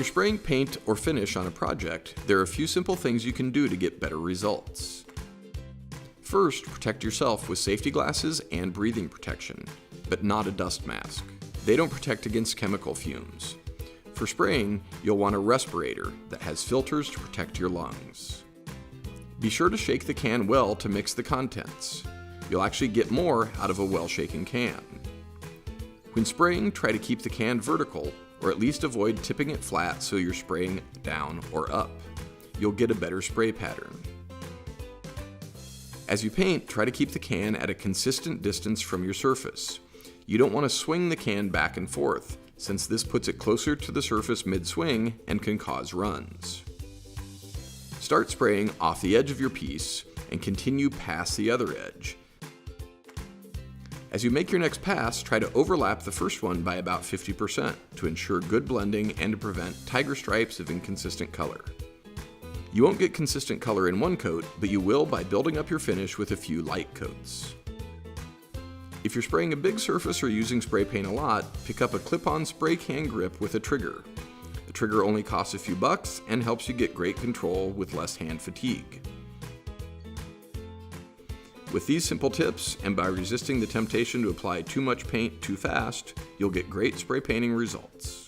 spraying paint or finish on a project, there are a few simple things you can do to get better results. First, protect yourself with safety glasses and breathing protection, but not a dust mask. They don't protect against chemical fumes. For spraying, you'll want a respirator that has filters to protect your lungs. Be sure to shake the can well to mix the contents. You'll actually get more out of a well-shaken can. When spraying, try to keep the can vertical, or at least avoid tipping it flat so you're spraying down or up. You'll get a better spray pattern. As you paint, try to keep the can at a consistent distance from your surface. You don't want to swing the can back and forth, since this puts it closer to the surface mid-swing and can cause runs. Start spraying off the edge of your piece and continue past the other edge. As you make your next pass, try to overlap the first one by about 50% to ensure good blending and to prevent tiger stripes of inconsistent color. You won't get consistent color in one coat, but you will by building up your finish with a few light coats. If you're spraying a big surface or using spray paint a lot, pick up a clip-on spray can grip with a trigger. The trigger only costs a few bucks and helps you get great control with less hand fatigue. With these simple tips, and by resisting the temptation to apply too much paint too fast, you'll get great spray painting results.